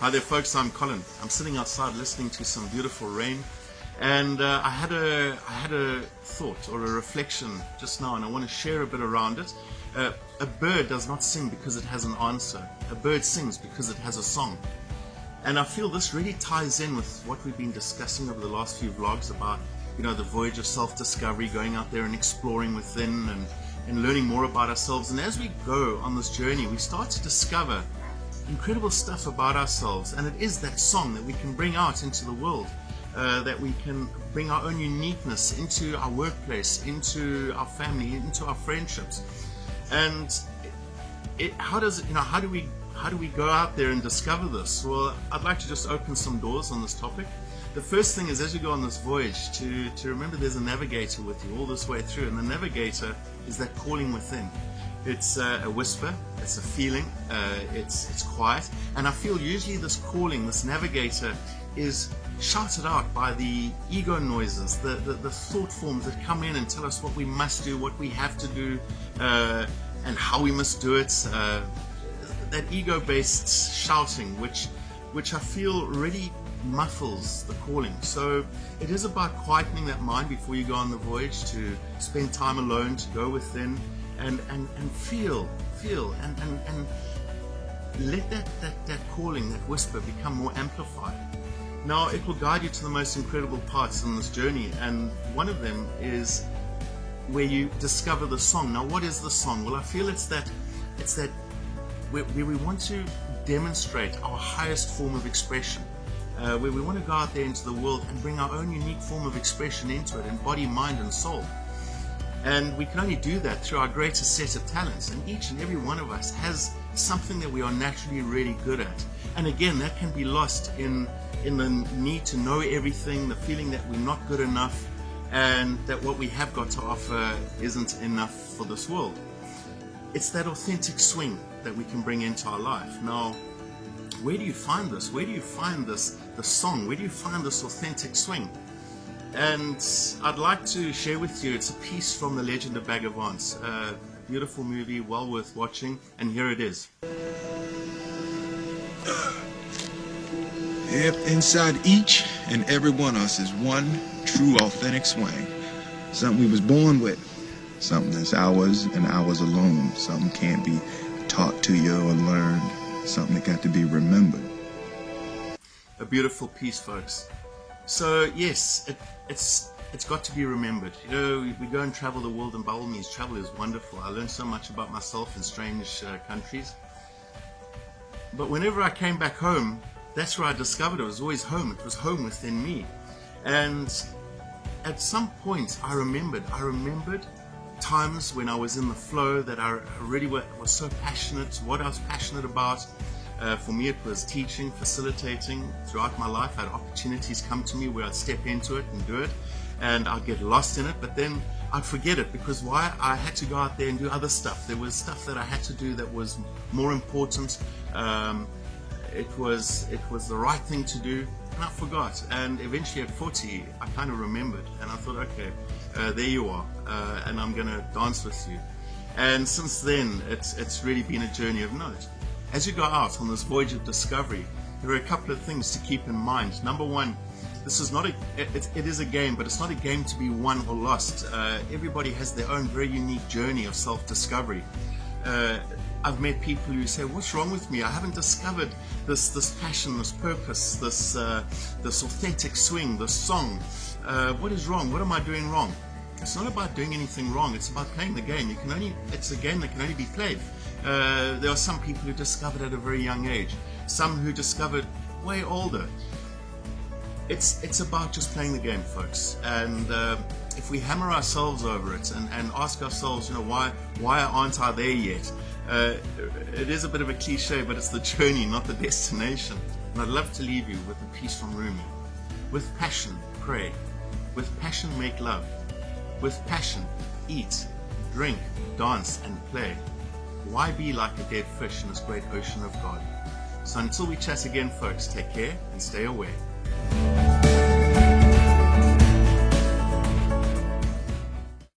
Hi there folks, I'm Colin. I'm sitting outside listening to some beautiful rain, and I had a thought or a reflection just now, and I want to share a bit around it. A bird does not sing because it has an answer. A bird sings because it has a song. And I feel this really ties in with what we've been discussing over the last few vlogs about, the voyage of self-discovery, going out there and exploring within and learning more about ourselves. And as we go on this journey, we start to discover incredible stuff about ourselves, and it is that song that we can bring out into the world, that we can bring our own uniqueness into our workplace, into our family, into our friendships. And how do we go out there and discover this? Well, I'd like to just open some doors on this topic. The first thing is, as you go on this voyage, to remember there's a navigator with you all this way through, and the navigator is that calling within. It's a whisper, it's a feeling, it's quiet, and I feel usually this calling, this navigator, is shouted out by the ego noises, the thought forms that come in and tell us what we must do, what we have to do, and how we must do it. That ego-based shouting, which I feel really muffles the calling. So it is about quietening that mind before you go on the voyage, to spend time alone, to go within and feel and let that calling, that whisper, become more amplified. Now it will guide you to the most incredible parts in this journey, and one of them is where you discover the song. Now what is the song? Well, I feel it's that where we want to demonstrate our highest form of expression, where we want to go out there into the world and bring our own unique form of expression into it, in body, mind and soul. And we can only do that through our greatest set of talents, and each and every one of us has something that we are naturally really good at. And again, that can be lost in the need to know everything, the feeling that we're not good enough, and that what we have got to offer isn't enough for this world. It's that authentic swing that we can bring into our life. Now, where do you find this? Where do you find the song? Where do you find this authentic swing? And I'd like to share with you, it's a piece from The Legend of Bagger Vance. Beautiful movie, well worth watching, and here it is. Yep, inside each and every one of us is one true authentic swing. Something we was born with, something that's ours and ours alone, something can't be taught to you or learned, something that got to be remembered. A beautiful piece, folks. So yes, it's got to be remembered. We go and travel the world, and by all means, travel is wonderful. I learned so much about myself in strange countries. But whenever I came back home, that's where I discovered it was always home. It was home within me. And at some point, I remembered times when I was in the flow, that I really was so passionate, what I was passionate about. For me, it was teaching, facilitating. Throughout my life, I had opportunities come to me where I'd step into it and do it, and I'd get lost in it, but then I'd forget it, because why? I had to go out there and do other stuff. There was stuff that I had to do that was more important. It was the right thing to do, and I forgot. And eventually at 40, I kind of remembered, and I thought, okay, there you are, and I'm going to dance with you. And since then, it's really been a journey of note. As you go out on this voyage of discovery, there are a couple of things to keep in mind. Number one, this is not it is a game, but it's not a game to be won or lost. Everybody has their own very unique journey of self-discovery. I've met people who say, what's wrong with me? I haven't discovered this passion, this purpose, this authentic swing, this song. What is wrong? What am I doing wrong? It's not about doing anything wrong. It's about playing the game. It's a game that can only be played. There are some people who discovered at a very young age, some who discovered way older. It's about just playing the game, folks. And if we hammer ourselves over it and ask ourselves, why aren't I there yet? It is a bit of a cliche, but it's the journey, not the destination. And I'd love to leave you with a piece from Rumi. With passion, pray. With passion, make love. With passion, eat, drink, dance, and play. Why be like a dead fish in this great ocean of God? So until we chat again, folks, take care and stay away.